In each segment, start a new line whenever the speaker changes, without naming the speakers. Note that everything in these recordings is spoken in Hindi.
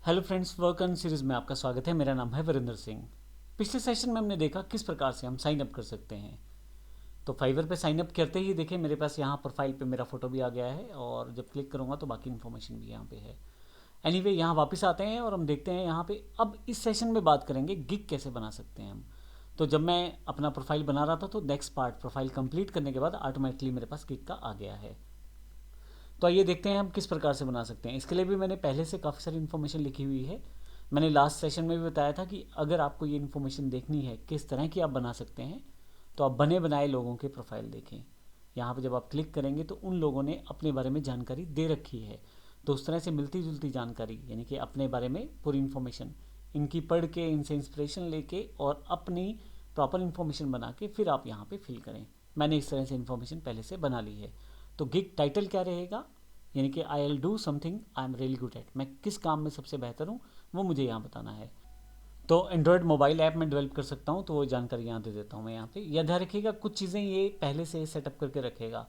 Hello friends, work on series में आपका स्वागत है। मेरा नाम है वीरेंद्र सिंह। पिछले सेशन में हमने देखा किस प्रकार से हम साइन अप कर सकते हैं। तो फाइवर पे साइन अप करते ही देखें मेरे पास यहाँ प्रोफाइल पे मेरा फोटो भी आ गया है और जब क्लिक करूँगा तो बाकी इन्फॉर्मेशन भी यहाँ पे है। एनीवे यहाँ वापस आते हैं और हम देखते हैं यहाँ पे अब इस सेशन में बात करेंगे गिग कैसे बना सकते हैं हम। तो जब मैं अपना प्रोफाइल बना रहा था तो नेक्स्ट पार्ट प्रोफाइल कंप्लीट करने के बाद ऑटोमेटिकली मेरे पास गिग का आ गया है। तो आइए देखते हैं हम किस प्रकार से बना सकते हैं। इसके लिए भी मैंने पहले से काफ़ी सारी इन्फॉर्मेशन लिखी हुई है। मैंने लास्ट सेशन में भी बताया था कि अगर आपको ये इन्फॉर्मेशन देखनी है किस तरह की आप बना सकते हैं तो आप बने बनाए लोगों के प्रोफाइल देखें। यहाँ पर जब आप क्लिक करेंगे तो उन लोगों ने अपने बारे में जानकारी दे रखी है। तो उस तरह से मिलती जुलती जानकारी यानी कि अपने बारे में पूरी इन्फॉर्मेशन इनकी पढ़ के इनसे इंस्पिरेशन लेके और अपनी प्रॉपर इन्फॉर्मेशन बना के फिर आप यहाँ पे फिल करें। मैंने इस तरह से इन्फॉर्मेशन पहले से बना ली है। तो गिग टाइटल क्या रहेगा, यानी कि I L do something I am really good at, मैं किस काम में सबसे बेहतर हूँ वो मुझे यहाँ बताना है। तो एंड्रॉयड मोबाइल ऐप में डेवलप कर सकता हूँ तो वो जानकारी यहाँ दे देता हूँ मैं यहाँ पे। यह ध्यान रखिएगा कुछ चीज़ें ये पहले से सेटअप करके रखेगा।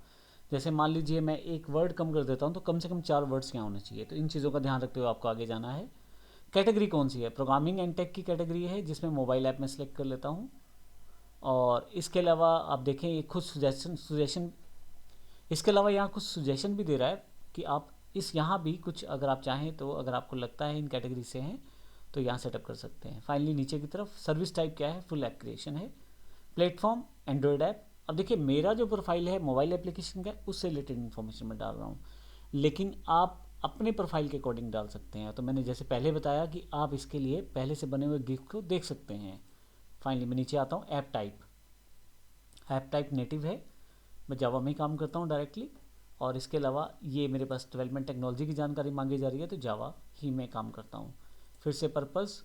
जैसे मान लीजिए मैं एक वर्ड कम कर देता हूँ तो कम से कम 4 वर्ड्स यहाँ होने चाहिए। तो इन चीज़ों का ध्यान रखते हुए आपको आगे जाना है। कैटेगरी कौन सी है, प्रोग्रामिंग एंड टेक की कैटेगरी है जिसमें मोबाइल ऐप में सेलेक्ट कर लेता हूँ। और इसके अलावा आप देखें ये खुद सुजेशन इसके अलावा यहाँ कुछ सुजेशन भी दे रहा है कि आप इस यहाँ भी कुछ अगर आप चाहें तो अगर आपको लगता है इन कैटेगरी से हैं तो यहाँ सेटअप कर सकते हैं। फाइनली नीचे की तरफ सर्विस टाइप क्या है, फुल ऐप क्रिएशन है। Platform Android app. अब देखिए मेरा जो प्रोफाइल है मोबाइल एप्लीकेशन का उससे रिलेटेड इन्फॉर्मेशन मैं डाल रहा हूँ, लेकिन आप अपने प्रोफाइल के अकॉर्डिंग डाल सकते हैं। तो मैंने जैसे पहले बताया कि आप इसके लिए पहले से बने हुए गिग को देख सकते हैं। फाइनली मैं नीचे आता हूँ। ऐप टाइप नेटिव है, मैं जावा में ही काम करता हूँ डायरेक्टली। और इसके अलावा ये मेरे पास डेवलपमेंट टेक्नोलॉजी की जानकारी मांगी जा रही है तो जावा ही मैं काम करता हूँ। फिर से पर्पस,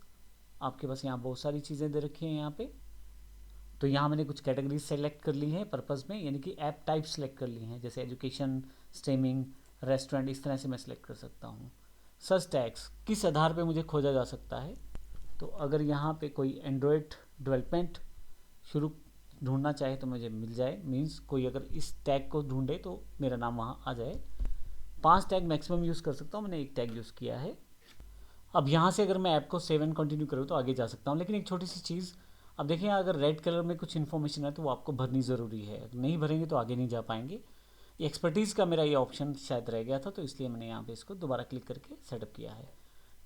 आपके पास यहाँ बहुत सारी चीज़ें दे रखी हैं यहाँ पे। तो यहाँ मैंने कुछ कैटेगरीज सेलेक्ट कर ली हैं पर्पस में, यानी कि ऐप टाइप सेलेक्ट कर ली हैं, जैसे एजुकेशन, स्ट्रीमिंग, रेस्टोरेंट, इस तरह से मैं सेलेक्ट कर सकता हूँ। सर्च टैग्स किस आधार पे मुझे खोजा जा सकता है, तो अगर यहाँ पे कोई एंड्रॉयड डेवलपमेंट शुरू ढूंढना चाहे तो मुझे मिल जाए, मीन्स कोई अगर इस टैग को ढूंढे तो मेरा नाम वहाँ आ जाए। 5 टैग मैक्सिमम यूज़ कर सकता हूँ, मैंने एक टैग यूज़ किया है। अब यहाँ से अगर मैं ऐप को सेव एंड कंटिन्यू करूँ तो आगे जा सकता हूँ, लेकिन एक छोटी सी चीज़, अब देखिए अगर रेड कलर में कुछ इन्फॉर्मेशन है तो वो आपको भरनी ज़रूरी है, अगर नहीं भरेंगे तो आगे नहीं जा पाएंगे। एक्सपर्टीज़ का मेरा ये ऑप्शन शायद रह गया था तो इसलिए मैंने यहाँ पे इसको दोबारा क्लिक करके सेटअप किया है।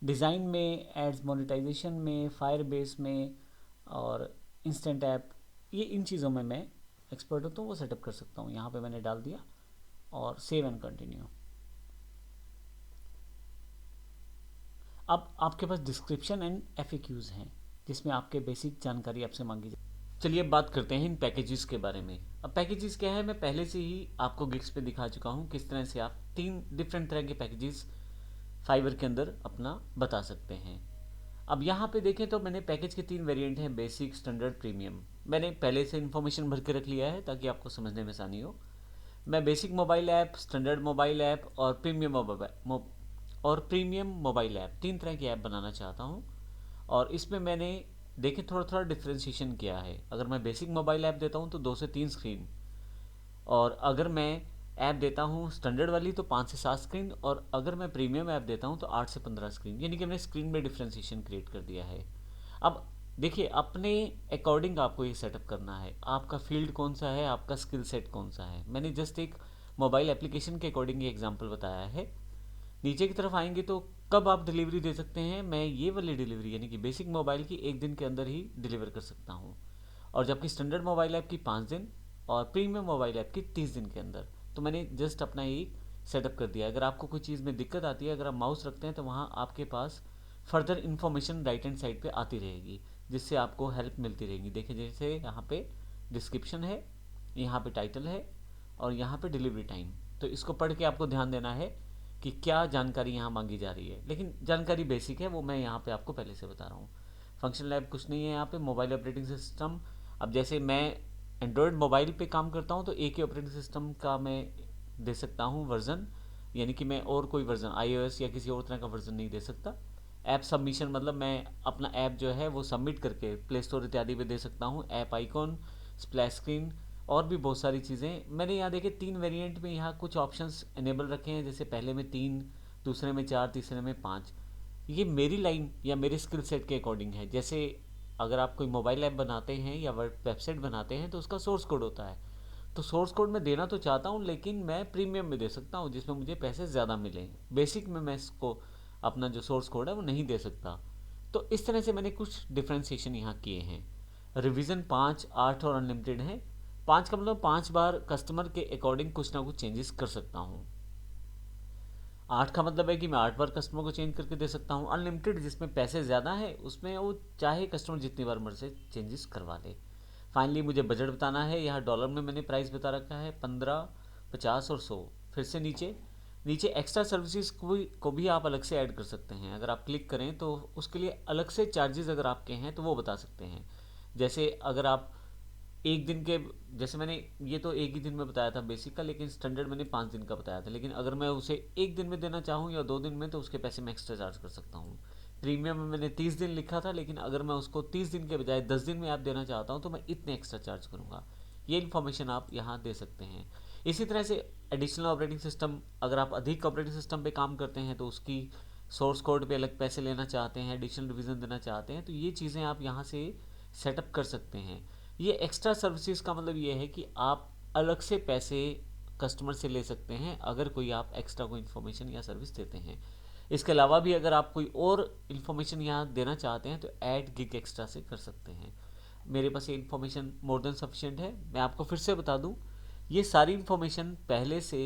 डिज़ाइन में, एड्स मोनेटाइजेशन में, फायर बेस में और इंस्टेंट ऐप, ये इन चीज़ों में मैं एक्सपर्ट हूँ तो वो सेटअप कर सकता हूँ। यहाँ पे मैंने डाल दिया और सेव एंड कंटिन्यू। अब आपके पास डिस्क्रिप्शन एंड एफएक्यूज हैं जिसमें आपके बेसिक जानकारी आपसे मांगी जाए। चलिए अब बात करते हैं इन पैकेजेस के बारे में। अब पैकेजेस क्या है, मैं पहले से ही आपको गिग्स पे दिखा चुका हूँ किस तरह से आप 3 डिफरेंट तरह के पैकेजेस फाइवर के अंदर अपना बता सकते हैं। अब यहाँ पे देखें तो मैंने पैकेज के 3 वेरिएंट हैं, बेसिक, स्टैंडर्ड, प्रीमियम। मैंने पहले से इन्फॉर्मेशन भर के रख लिया है ताकि आपको समझने में आसानी हो। मैं basic mobile app, standard mobile app और प्रीमियम मोबाइल ऐप 3 तरह की ऐप बनाना चाहता हूँ। और इसमें मैंने देखे थोड़ा थोड़ा डिफ्रेंशिएशन किया है। अगर मैं बेसिक मोबाइल ऐप देता हूँ तो 2 से 3 स्क्रीन, और अगर मैं ऐप देता हूँ स्टैंडर्ड वाली तो 5 से 7 स्क्रीन, और अगर मैं प्रीमियम ऐप देता हूँ तो 8 से 15 स्क्रीन, यानी कि मैंने स्क्रीन में डिफ्रेंशिएशन क्रिएट कर दिया है। अब देखिए अपने अकॉर्डिंग आपको ये सेटअप करना है, आपका फील्ड कौन सा है, आपका स्किल सेट कौन सा है। मैंने जस्ट एक मोबाइल एप्लीकेशन के अकॉर्डिंग ये एग्जाम्पल बताया है। नीचे की तरफ आएंगे तो कब आप डिलीवरी दे सकते हैं, मैं ये वाली डिलीवरी यानी कि बेसिक मोबाइल की 1 दिन के अंदर ही डिलीवर कर सकता हूँ, और जबकि स्टैंडर्ड मोबाइल ऐप की 5 दिन और प्रीमियम मोबाइल ऐप की 30 दिन के अंदर। तो मैंने जस्ट अपना एक सेटअप कर दिया। अगर आपको कोई चीज़ में दिक्कत आती है, अगर आप माउस रखते हैं तो वहाँ आपके पास further information right hand side पे आती रहेगी जिससे आपको हेल्प मिलती रहेगी। देखिए जैसे यहाँ पे डिस्क्रिप्शन है, यहाँ पे टाइटल है और यहाँ पे डिलीवरी टाइम। तो इसको पढ़ के आपको ध्यान देना है कि क्या जानकारी यहाँ मांगी जा रही है, लेकिन जानकारी बेसिक है वो मैं यहाँ पे आपको पहले से बता रहा हूँ। फंक्शन लैब कुछ नहीं है यहाँ पे। मोबाइल ऑपरेटिंग सिस्टम, अब जैसे मैं एंड्रॉयड मोबाइल पे काम करता हूँ तो एक ही ऑपरेटिंग सिस्टम का मैं दे सकता हूँ वर्जन, यानी कि मैं और कोई वर्जन iOS या किसी और तरह का वर्जन नहीं दे सकता। ऐप सबमिशन मतलब मैं अपना ऐप जो है वो सबमिट करके प्ले स्टोर इत्यादि पे दे सकता हूँ। ऐप आइकॉन, स्प्लैश स्क्रीन और भी बहुत सारी चीज़ें मैंने यहाँ देखे 3 वेरिएंट में यहाँ कुछ ऑप्शंस इनेबल रखे हैं, जैसे पहले में 3, दूसरे में 4, तीसरे में 5। ये मेरी लाइन या मेरे स्किल सेट के अकॉर्डिंग है। जैसे अगर आप कोई मोबाइल ऐप बनाते हैं या वेबसाइट बनाते हैं तो उसका सोर्स कोड होता है। तो सोर्स कोड मैं देना तो चाहता हूँ, लेकिन मैं प्रीमियम में दे सकता हूँ जिसमें मुझे पैसे ज़्यादा मिलें। बेसिक में मैं इसको अपना जो सोर्स कोड है वो नहीं दे सकता। तो इस तरह से मैंने कुछ डिफ्रेंसिएशन यहाँ किए हैं। रिवीजन 5, 8 और अनलिमिटेड है। 5 का मतलब 5 बार कस्टमर के अकॉर्डिंग कुछ ना कुछ चेंजेस कर सकता हूँ। 8 का मतलब है कि मैं 8 बार कस्टमर को चेंज करके दे सकता हूँ। अनलिमिटेड जिसमें पैसे ज़्यादा है उसमें वो चाहे कस्टमर जितनी बार मर्जी से चेंजेस करवा ले। फाइनली मुझे बजट बताना है। यहाँ डॉलर में मैंने प्राइस बता रखा है 15, 50 और 100। फिर से नीचे नीचे एक्स्ट्रा सर्विसेज को भी आप अलग से ऐड कर सकते हैं। अगर आप क्लिक करें तो उसके लिए अलग से चार्जेस अगर आपके हैं तो वो बता सकते हैं। जैसे अगर आप एक दिन के, जैसे मैंने ये तो एक ही दिन में बताया था बेसिक का, लेकिन स्टैंडर्ड मैंने 5 दिन का बताया था। लेकिन अगर मैं उसे एक दिन में देना चाहूँ या 2 दिन में तो उसके पैसे मैं एक्स्ट्रा चार्ज कर सकता हूँ। प्रीमियम में मैंने 30 दिन लिखा था, लेकिन अगर मैं उसको 30 दिन के बजाय 10 दिन में आप देना चाहता हूँ तो मैं इतने एक्स्ट्रा चार्ज करूँगा। ये इन्फॉर्मेशन आप यहाँ दे सकते हैं। इसी तरह से एडिशनल ऑपरेटिंग सिस्टम, अगर आप अधिक ऑपरेटिंग सिस्टम पे काम करते हैं तो उसकी सोर्स कोड पे अलग पैसे लेना चाहते हैं, एडिशनल डिवीज़न देना चाहते हैं, तो ये चीज़ें आप यहाँ से सेटअप कर सकते हैं। ये एक्स्ट्रा सर्विसेज का मतलब ये है कि आप अलग से पैसे कस्टमर से ले सकते हैं अगर कोई आप एक्स्ट्रा कोई इन्फॉर्मेशन या सर्विस देते हैं। इसके अलावा भी अगर आप कोई और इन्फॉर्मेशन यहाँ देना चाहते हैं तो ऐड गिग एक्स्ट्रा से कर सकते हैं। मेरे पास ये इन्फॉर्मेशन मोर देन सफिशिएंट है। मैं आपको फिर से बता दूं, ये सारी इन्फॉर्मेशन पहले से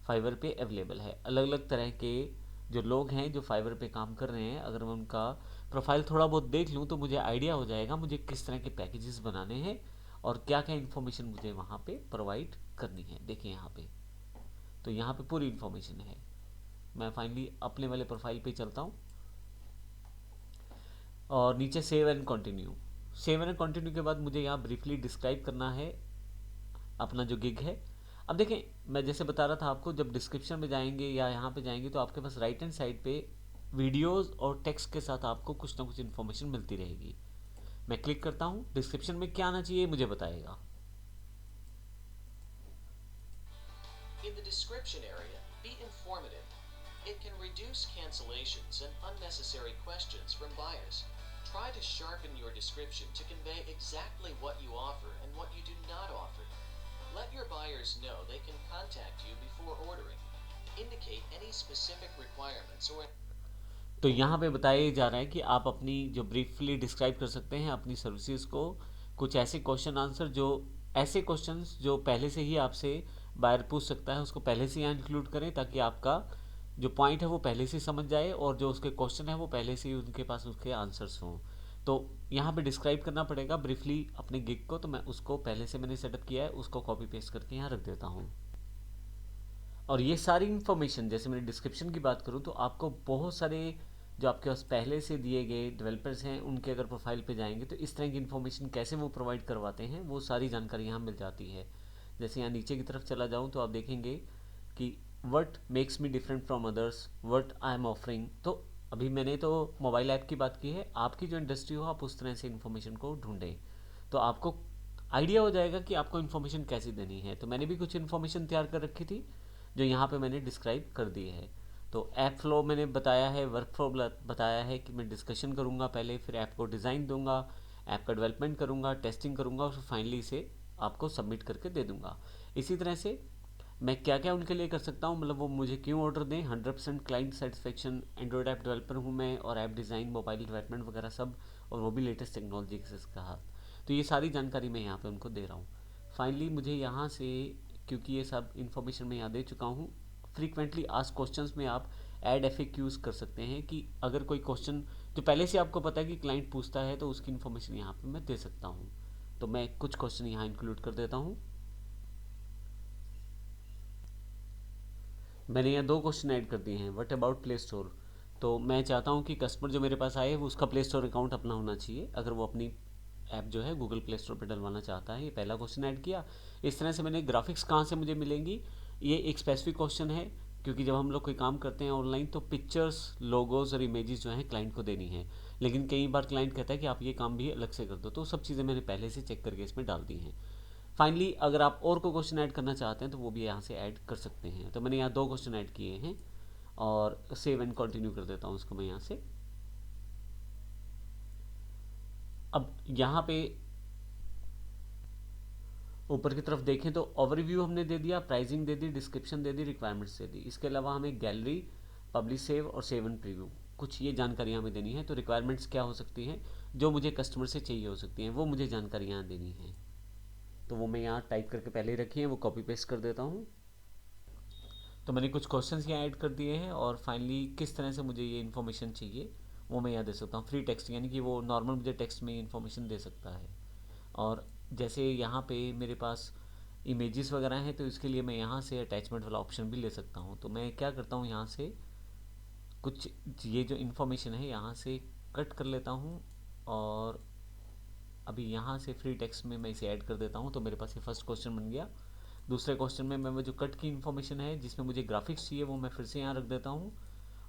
फाइवर पे अवेलेबल है। अलग अलग तरह के जो लोग हैं जो फाइवर पे काम कर रहे हैं, अगर मैं उनका प्रोफाइल थोड़ा बहुत देख लूँ तो मुझे आइडिया हो जाएगा मुझे किस तरह के पैकेजेस बनाने हैं और क्या क्या इन्फॉर्मेशन मुझे वहाँ पे प्रोवाइड करनी है। देखिए यहाँ पे, तो यहाँ पे पूरी इन्फॉर्मेशन है। मैं फाइनली अपने वाले प्रोफाइल पे चलता हूँ और नीचे save and continue. Save and continue के बाद मुझे यहाँ ब्रीफली डिस्क्राइब करना है अपना जो गिग है। अब देखें, मैं जैसे बता रहा था आपको, जब डिस्क्रिप्शन में जाएंगे या यहाँ पे जाएंगे तो आपके पास राइट हैंड साइड पे वीडियोस और टेक्स्ट के साथ आपको कुछ ना कुछ इन्फॉर्मेशन मिलती रहेगी। मैं क्लिक करता हूँ, डिस्क्रिप्शन में क्या आना चाहिए मुझे बताएगा।
In the description area, be informative. It can reduce cancellations and unnecessary questions from buyers. Try to sharpen your description to convey exactly what you offer and what you do not offer. Let your buyers know they can contact you before ordering. Indicate any specific requirements or
तो यहाँ पे बताया जा रहा है कि आप अपनी जो ब्रीफली डिस्क्राइब कर सकते हैं अपनी सर्विसेज को, कुछ ऐसे क्वेश्चन आंसर जो ऐसे क्वेश्चंस जो पहले से ही आपसे बायर पूछ सकता है उसको पहले से यहाँ इंक्लूड करें, ताकि आपका जो पॉइंट है वो पहले से समझ जाए और जो उसके क्वेश्चन है वो पहले से ही उनके पास उसके आंसर्स हों। तो यहाँ पे डिस्क्राइब करना पड़ेगा ब्रीफली अपने गिग को, तो मैं उसको पहले से मैंने सेटअप किया है, उसको कॉपी पेस्ट करके यहाँ रख देता हूँ। और ये सारी इन्फॉर्मेशन, जैसे मैंने डिस्क्रिप्शन की बात करूँ तो आपको बहुत सारे जो आपके पास पहले से दिए गए डेवलपर्स हैं उनके अगर प्रोफाइल पे जाएंगे तो इस तरह की इन्फॉर्मेशन कैसे वो प्रोवाइड करवाते हैं वो सारी जानकारी यहाँ मिल जाती है। जैसे यहाँ नीचे की तरफ चला जाऊँ तो आप देखेंगे कि what makes me different from others, what I am offering. तो अभी मैंने तो मोबाइल ऐप की बात की है, आपकी जो इंडस्ट्री हो आप उस तरह से इन्फॉर्मेशन को ढूंढें तो आपको आइडिया हो जाएगा कि आपको इन्फॉर्मेशन कैसी देनी है। तो मैंने भी कुछ इन्फॉर्मेशन तैयार कर रखी थी जो यहाँ पे मैंने डिस्क्राइब कर दी है। तो ऐप फ्लो मैंने बताया है, वर्क फ्लो बताया है कि मैं डिस्कशन करूँगा पहले, फिर ऐप को डिज़ाइन दूंगा, ऐप का डेवलपमेंट करूँगा, टेस्टिंग करूँगा और फिर फाइनली इसे आपको सबमिट करके दे दूँगा। इसी तरह से मैं क्या क्या उनके लिए कर सकता हूँ, मतलब वो मुझे क्यों ऑर्डर दें। 100% client satisfaction, Android app developer हूँ मैं और ऐप डिज़ाइन, मोबाइल डेवलपमेंट वगैरह सब, और वो भी लेटेस्ट टेक्नोलॉजी के साथ। तो ये सारी जानकारी मैं यहाँ पे उनको दे रहा हूँ। फाइनली मुझे यहाँ से, क्योंकि ये सब इन्फॉर्मेशन मैं यहाँ दे चुका हूँ, फ्रीक्वेंटली आस्क्ड क्वेश्चंस में आप ऐड FAQs कर सकते हैं कि अगर कोई क्वेश्चन जो पहले से आपको पता है कि क्लाइंट पूछता है तो उसकी इन्फॉर्मेशन यहाँ पे मैं दे सकता हूँ। तो मैं कुछ क्वेश्चन यहाँ इंक्लूड कर देता हूँ। मैंने यहाँ 2 क्वेश्चन ऐड कर दिए हैं। व्हाट अबाउट प्ले स्टोर, तो मैं चाहता हूँ कि कस्टमर जो मेरे पास आए वो उसका प्ले स्टोर अकाउंट अपना होना चाहिए अगर वो अपनी ऐप जो है गूगल प्ले स्टोर पर डलवाना चाहता है। ये पहला क्वेश्चन ऐड किया। इस तरह से मैंने ग्राफिक्स कहाँ से मुझे मिलेंगी, ये एक स्पेसिफिक क्वेश्चन है, क्योंकि जब हम लोग कोई काम करते हैं ऑनलाइन तो पिक्चर्स, लोगोज और इमेजेस जो हैं क्लाइंट को देनी है, लेकिन कई बार क्लाइंट कहता है कि आप ये काम भी अलग से कर दो, तो सब चीज़ें मैंने पहले से चेक करके इसमें डाल दी हैं। फाइनली अगर आप और कोई क्वेश्चन ऐड करना चाहते हैं तो वो भी यहाँ से ऐड कर सकते हैं। तो मैंने यहाँ 2 क्वेश्चन ऐड किए हैं और सेव एंड कंटिन्यू कर देता हूँ उसको मैं यहाँ से। अब यहाँ पे ऊपर की तरफ देखें तो ओवरव्यू हमने दे दिया, प्राइसिंग दे दी, डिस्क्रिप्शन दे दी, रिक्वायरमेंट्स दे दी। इसके अलावा हमें गैलरी, पब्लिश सेव और सेव एंड प्रीव्यू, कुछ ये जानकारियाँ हमें देनी है। तो रिक्वायरमेंट्स क्या हो सकती हैं, जो मुझे कस्टमर से चाहिए हो सकती हैं, वो मुझे जानकारियाँ देनी हैं। तो वो मैं यहाँ टाइप करके पहले ही रखी है, वो कॉपी पेस्ट कर देता हूँ। तो मैंने कुछ क्वेश्चंस यहाँ ऐड कर दिए हैं और फाइनली किस तरह से मुझे ये इन्फॉर्मेशन चाहिए वो मैं यहाँ दे सकता हूँ। फ्री टेक्स्ट, यानी कि वो नॉर्मल मुझे टेक्स्ट में इन्फॉर्मेशन दे सकता है। और जैसे यहाँ पे मेरे पास इमेजेस वगैरह हैं तो इसके लिए मैं यहाँ से अटैचमेंट वाला ऑप्शन भी ले सकता हूँ। तो मैं क्या करता हूँ, यहाँ से कुछ ये जो इन्फॉर्मेशन है यहाँ से कट कर लेता हूँ और अभी यहाँ से फ्री टेक्स्ट में मैं इसे ऐड कर देता हूँ। तो मेरे पास ये फर्स्ट क्वेश्चन बन गया। दूसरे क्वेश्चन में मैं जो कट की इन्फॉर्मेशन है जिसमें मुझे ग्राफिक्स चाहिए वो मैं फिर से यहाँ रख देता हूँ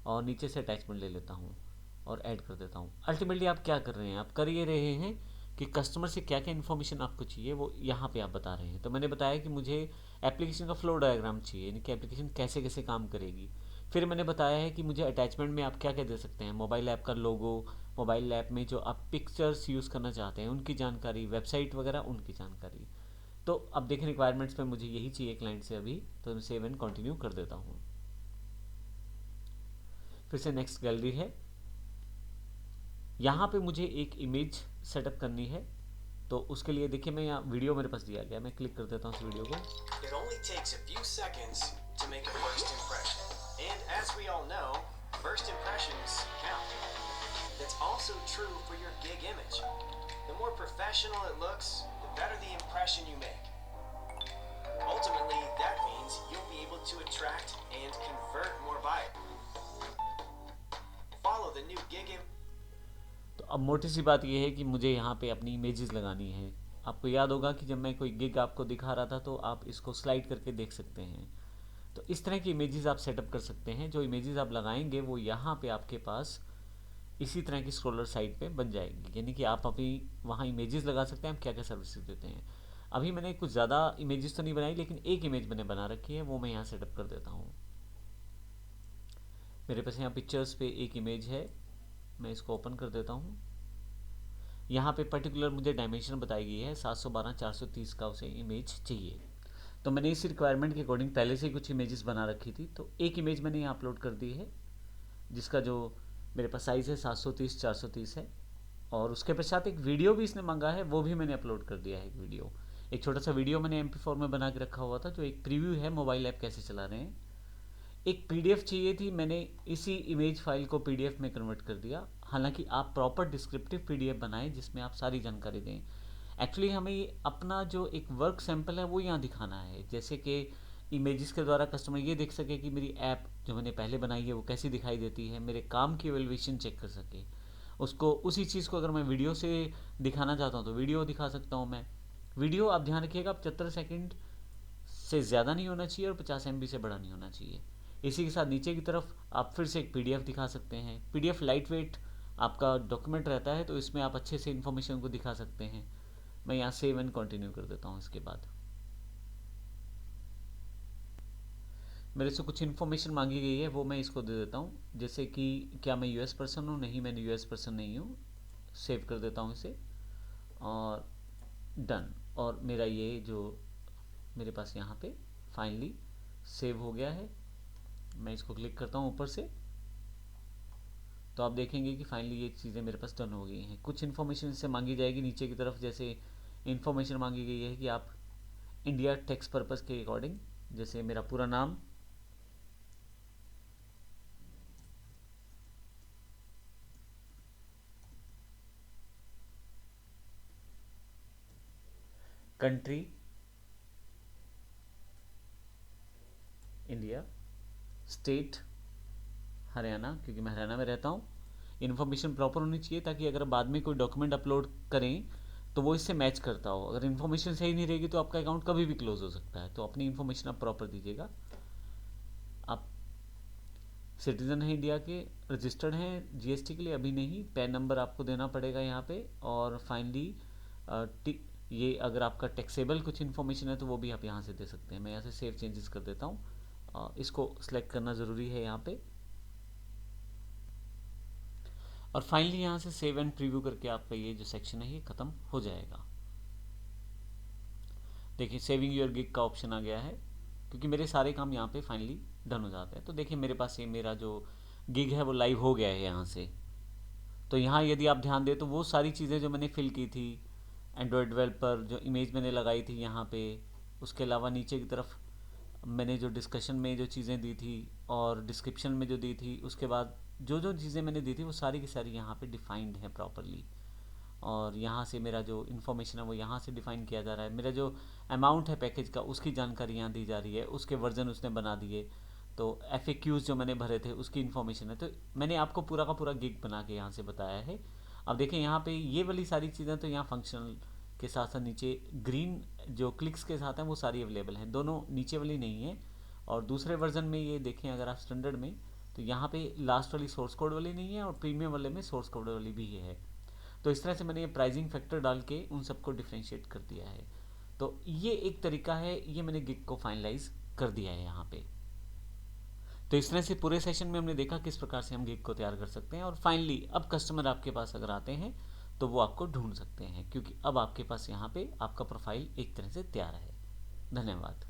और नीचे से अटैचमेंट ले लेता हूँ और ऐड कर देता हूँ। अल्टीमेटली आप क्या कर रहे हैं, आप कर ये रहे हैं कि कस्टमर से क्या क्या इन्फॉर्मेशन आपको चाहिए वो यहाँ पे आप बता रहे हैं। तो मैंने बताया कि मुझे एप्लीकेशन का फ्लो डायग्राम चाहिए, यानी कि एप्लीकेशन कैसे कैसे काम करेगी। फिर मैंने बताया है कि मुझे अटैचमेंट में आप क्या क्या दे सकते हैं, मोबाइल ऐप का लोगो, मोबाइल ऐप में जो आप पिक्चर्स यूज़ करना चाहते हैं उनकी जानकारी, वेबसाइट वगैरह उनकी जानकारी। तो अब देखें रिक्वायरमेंट्स में मुझे यही चाहिए क्लाइंट से अभी, तो मैं सेव एंड कंटिन्यू कर देता हूँ। फिर से नेक्स्ट गैलरी है, यहाँ पे मुझे एक इमेज सेटअप करनी है। तो उसके लिए देखिए मैं यहाँ वीडियो मेरे पास दिया गया, मैं क्लिक कर देता हूँ इस वीडियो को।
It only takes a few seconds to make a first impression. And as we all know, first impressions count. That's also true for your gig image. The more professional it looks, the better the impression you make. Ultimately, that means you'll be able to attract and convert more buyers. Follow the new gig image.
तो अब मोटी सी बात यह है कि मुझे यहाँ पे अपनी इमेजेस लगानी है। आपको याद होगा कि जब मैं कोई गिग आपको दिखा रहा था तो आप इसको स्लाइड करके देख सकते हैं। तो इस तरह की इमेजेस आप सेटअप कर सकते हैं। जो इमेजेस आप लगाएंगे वो यहाँ पे आपके पास इसी तरह की स्क्रॉलर साइड पे बन जाएगी, यानी कि आप अभी वहाँ इमेजेस लगा सकते हैं, हम क्या क्या सर्विसेज देते हैं। अभी मैंने कुछ ज़्यादा इमेजेस तो नहीं बनाई, लेकिन एक इमेज मैंने बना रखी है, वो मैं यहाँ सेटअप कर देता हूँ। मेरे पास यहाँ पिक्चर्स पे एक इमेज है, मैं इसको ओपन कर देता हूँ। यहाँ पे पर्टिकुलर मुझे डायमेंशन बताई गई है 712x430 का उसे इमेज चाहिए। तो मैंने इस रिक्वायरमेंट के अकॉर्डिंग पहले से ही कुछ इमेजेस बना रखी थी, तो एक इमेज मैंने यहाँ अपलोड कर दी है जिसका जो मेरे पास साइज़ है 730x430 है। और उसके पश्चात एक वीडियो भी इसने मांगा है, वो भी मैंने अपलोड कर दिया है। एक वीडियो, एक छोटा सा वीडियो मैंने MP4 में बना के रखा हुआ था, जो एक प्रीव्यू है मोबाइल ऐप कैसे चला रहे हैं। एक PDF चाहिए थी, मैंने इसी इमेज फाइल को PDF में कन्वर्ट कर दिया। हालांकि आप प्रॉपर डिस्क्रिप्टिव PDF बनाएं जिसमें आप सारी जानकारी दें। एक्चुअली हमें ये अपना जो एक वर्क सैंपल है वो यहाँ दिखाना है, जैसे कि इमेजेस के द्वारा कस्टमर ये देख सके कि मेरी ऐप जो मैंने पहले बनाई है वो कैसी दिखाई देती है, मेरे काम की एवेल्यूएशन चेक कर सके उसको। उसी चीज़ को अगर मैं वीडियो से दिखाना चाहता हूँ तो वीडियो दिखा सकता हूँ मैं। वीडियो आप ध्यान रखिएगा 75 सेकेंड से ज़्यादा नहीं होना चाहिए और 50 MB से बड़ा नहीं होना चाहिए। इसी के साथ नीचे की तरफ आप फिर से एक PDF दिखा सकते हैं। PDF लाइट वेट आपका डॉक्यूमेंट रहता है, तो इसमें आप अच्छे से इन्फॉर्मेशन को दिखा सकते हैं। मैं यहाँ सेव एंड कंटिन्यू कर देता हूँ। इसके बाद मेरे से कुछ इन्फॉर्मेशन मांगी गई है, वो मैं इसको दे देता हूँ, जैसे कि क्या मैं US पर्सन हूँ, नहीं मैं US पर्सन नहीं हूँ। सेव कर देता हूँ इसे और डन। और मेरा ये जो मेरे पास यहाँ पे फाइनली सेव हो गया है। मैं इसको क्लिक करता हूँ ऊपर से, तो आप देखेंगे कि फाइनली ये चीज़ें मेरे पास डन हो गई हैं। कुछ इन्फॉर्मेशन इससे मांगी जाएगी नीचे की तरफ, जैसे इन्फॉर्मेशन मांगी गई है कि आप इंडिया टैक्स पर्पस के अकॉर्डिंग, जैसे मेरा पूरा नाम, कंट्री इंडिया, स्टेट हरियाणा, क्योंकि मैं हरियाणा में रहता हूँ। इन्फॉर्मेशन प्रॉपर होनी चाहिए ताकि अगर बाद में कोई डॉक्यूमेंट अपलोड करें तो वो इससे मैच करता हो। अगर इन्फॉर्मेशन सही नहीं रहेगी तो आपका अकाउंट कभी भी क्लोज हो सकता है। तो अपनी इन्फॉर्मेशन आप प्रॉपर दीजिएगा। आप सिटीज़न हैं इंडिया के, रजिस्टर्ड हैं GST के लिए, अभी नहीं, पैन नंबर आपको देना पड़ेगा यहाँ पे। और फाइनली ये अगर आपका टैक्सेबल कुछ इन्फॉर्मेशन है तो वो भी आप यहाँ से दे सकते हैं। मैं यहाँ से सेव चेंजेस कर देता हूँ। इसको सिलेक्ट करना ज़रूरी है यहाँ पे। और फाइनली यहाँ से सेव एंड प्रीव्यू करके आपका ये जो सेक्शन है ये ख़त्म हो जाएगा। देखिए सेविंग योर गिग का ऑप्शन आ गया है, क्योंकि मेरे सारे काम यहाँ पे फाइनली डन हो जाते हैं। तो देखिए मेरे पास ये मेरा जो गिग है वो लाइव हो गया है यहाँ से। तो यहाँ यदि आप ध्यान दें तो वो सारी चीज़ें जो मैंने फिल की थी, एंड्रॉयड डेवलपर जो इमेज मैंने लगाई थी यहाँ पे, उसके अलावा नीचे की तरफ मैंने जो डिस्कशन में जो चीज़ें दी थी और डिस्क्रिप्शन में जो दी थी, उसके बाद जो जो चीज़ें मैंने दी थी वो सारी की सारी यहाँ पे डिफाइंड है प्रॉपरली। और यहाँ से मेरा जो इन्फॉर्मेशन है वो यहाँ से डिफाइन किया जा रहा है। मेरा जो अमाउंट है पैकेज का उसकी जानकारी यहाँ दी जा रही है, उसके वर्जन उसने बना दिए। तो FAQs जो मैंने भरे थे उसकी इन्फॉर्मेशन है। तो मैंने आपको पूरा का पूरा गिग बना के यहाँ से बताया है। अब देखें यहाँ पे ये वाली सारी चीज़ें तो यहाँ फंक्शनल के साथ साथ नीचे ग्रीन जो क्लिक्स के साथ हैं वो सारी अवेलेबल हैं, दोनों नीचे वाली नहीं है। और दूसरे वर्जन में ये देखें अगर आप स्टैंडर्ड में, तो यहाँ पे लास्ट वाली सोर्स कोड वाली नहीं है और प्रीमियम वाले में सोर्स कोड वाली भी है। तो इस तरह से मैंने ये प्राइसिंग फैक्टर डाल के उन सबको डिफ्रेंशिएट कर दिया है। तो ये एक तरीका है, ये मैंने गिग को फाइनलाइज कर दिया है यहाँ पे। तो इस तरह से पूरे सेशन में हमने देखा किस प्रकार से हम गिग को तैयार कर सकते हैं। और फाइनली अब कस्टमर आपके पास अगर आते हैं तो वो आपको ढूंढ सकते हैं, क्योंकि अब आपके पास यहाँ पे आपका प्रोफाइल एक तरह से तैयार है। धन्यवाद।